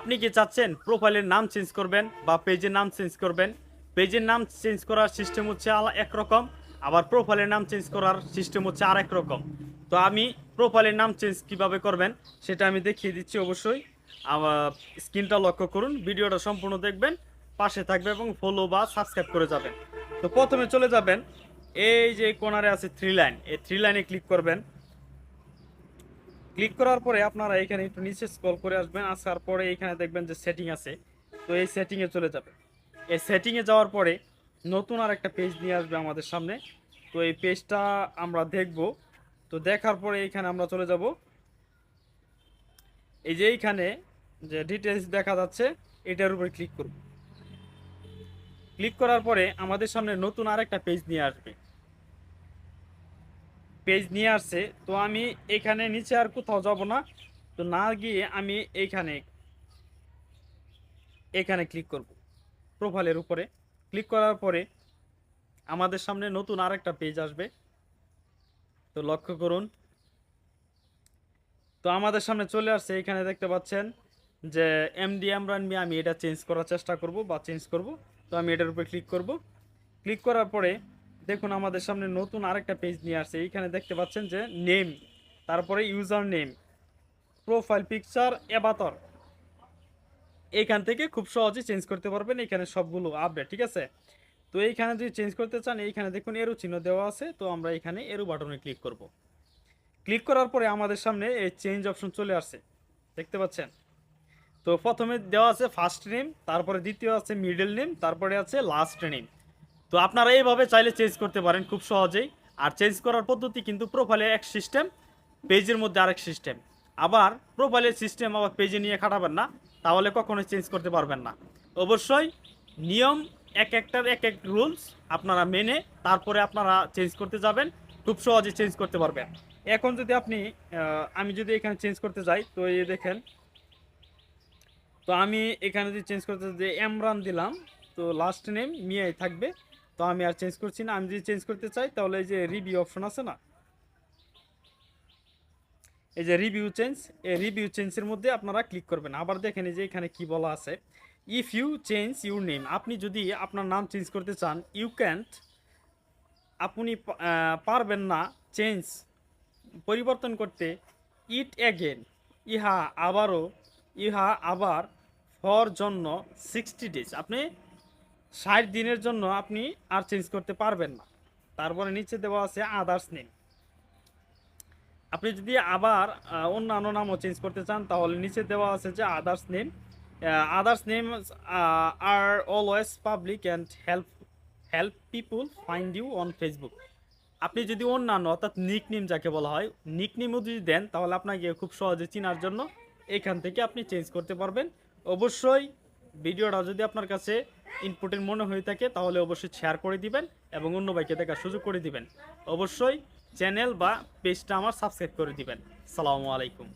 আপনি কি চাচ্ছেন প্রোফাইলের নাম চেঞ্জ করবেন বা পেজের নাম চেঞ্জ করবেন? পেজের নাম চেঞ্জ করার সিস্টেম হচ্ছে একরকম, আবার প্রোফাইলের নাম চেঞ্জ করার সিস্টেম হচ্ছে আরেক রকম। তো আমি প্রোফাইলের নাম চেঞ্জ কিভাবে করবেন সেটা আমি দেখিয়ে দিচ্ছি অবশ্যই। আমার স্ক্রিনটা লক্ষ্য করুন, ভিডিওটা সম্পূর্ণ দেখবেন, পাশে থাকবে এবং ফলো বা সাবস্ক্রাইব করে যাবেন। তো প্রথমে চলে যাবেন, এই যে কোণারে আছে থ্রি লাইন, এই থ্রি লাইনে ক্লিক করবেন। ক্লিক করার পরে আপনারা এখানে একটু নিচে স্ক্রল করে আসবেন, আসার পরে এখানে দেখবেন যে সেটিং আছে। তো এই সেটিংয়ে চলে যাবেন। এই সেটিংয়ে যাওয়ার পরে নতুন আর একটা পেজ নিয়ে আসবে আমাদের সামনে। তো এই পেজটা আমরা দেখব। তো দেখার পরে এখানে আমরা চলে যাব, এই যে এইখানে যে ডিটেলস দেখা যাচ্ছে এটার উপরে ক্লিক করব। ক্লিক করার পরে আমাদের সামনে নতুন আরেকটা পেজ নিয়ে আসবে। পেজ নিয়ে আসছে, তো আমি এখানে নিচে আর কোথাও যাব না। তো না গিয়ে আমি এইখানে এখানে ক্লিক করব, প্রোফাইলের উপরে ক্লিক করার পরে আমাদের সামনে নতুন আরেকটা পেজ আসবে। তো লক্ষ্য করুন, তো আমাদের সামনে চলে আসছে। এখানে দেখতে পাচ্ছেন যে এমডি ইমরান মিয়া, আমি এটা চেঞ্জ করার চেষ্টা করব বা চেঞ্জ করব। তো আমি এটার উপরে ক্লিক করব। ক্লিক করার পরে দেখুন আমাদের সামনে নতুন আরেকটা পেজ নিয়ে আসছে। এইখানে দেখতে পাচ্ছেন যে নেম, তারপরে ইউজার নেম, প্রোফাইল পিকচার, অ্যাভাতার, এইখান থেকে খুব সহজে চেঞ্জ করতে পারবেন। এখানে সবগুলো আপডেট, ঠিক আছে। তো এইখানে যদি চেঞ্জ করতে চান, এইখানে দেখুন এরো চিহ্ন দেওয়া আছে। তো আমরা এখানে এরো বাটনে ক্লিক করব। ক্লিক করার পরে আমাদের সামনে এই চেঞ্জ অপশন চলে আসছে, দেখতে পাচ্ছেন। তো প্রথমে দেওয়া আছে ফার্স্ট নেম, তারপরে দ্বিতীয় আছে মিডল নেম, তারপরে আছে লাস্ট নেম। তো আপনারা এইভাবে চাইলে চেঞ্জ করতে পারেন খুব সহজেই। আর চেঞ্জ করার পদ্ধতি কিন্তু প্রোফাইলে এক সিস্টেম, পেজের মধ্যে আরেক সিস্টেম। আবার প্রোফাইলের সিস্টেম আবার পেজে নিয়ে খাটাবেন না, তাহলে কখনোই চেঞ্জ করতে পারবেন না। অবশ্যই নিয়ম এক একটার এক এক রুলস আপনারা মেনে তারপরে আপনারা চেঞ্জ করতে যাবেন, খুব সহজে চেঞ্জ করতে পারবেন। এখন যদি আপনি আমি যদি এখানে চেঞ্জ করতে যাই, তো এই দেখেন, তো আমি এখানে যদি চেঞ্জ করতে যে এমরান দিলাম, তো লাস্ট নেম মিয়াই থাকবে। তো আমি আর চেঞ্জ করছি না। আমি যদি চেঞ্জ করতে চাই তাহলে এই যে রিভিউ অপশন আছে না, এই যে রিভিউ চেঞ্জ, এই রিভিউ চেঞ্জের মধ্যে আপনারা ক্লিক করবেন। আবার দেখেন এই যে এখানে কি বলা আছে, if you change your name, আপনি যদি আপনার নাম চেঞ্জ করতে চান, ইউ ক্যান্ট, আপনি পারবেন না চেঞ্জ, পরিবর্তন করতে, ইট অ্যাগেন, ইহা আবারও, ইহা আবার, ফর জন্য, 60 ডেজ, আপনি 60 দিনের জন্য আপনি আর চেঞ্জ করতে পারবেন না। তারপরে নিচে দেওয়া আছে আদার্স নেম, আপনি যদি আবার অন্যান্য নামও চেঞ্জ করতে চান তাহলে নিচে দেওয়া আছে যে others name, others name are always public and help people find you on Facebook. আপনি যদি অন্যান্য অর্থাৎ নিক নেম যাকে বলা হয়, নিক নেমও যদি দেন তাহলে আপনাকে খুব সহজে চেনার জন্য এখান থেকে আপনি চেঞ্জ করতে পারবেন। অবশ্যই ভিডিওটা যদি আপনার কাছে ইম্পর্টেন্ট মনে হয়ে থাকে তাহলে অবশ্যই শেয়ার করে দিবেন এবং অন্য ভাইকে দেখার সুযোগ করে দিবেন। অবশ্যই চ্যানেল বা পেজটা আমার সাবস্ক্রাইব করে দিবেন। সালামু আলাইকুম।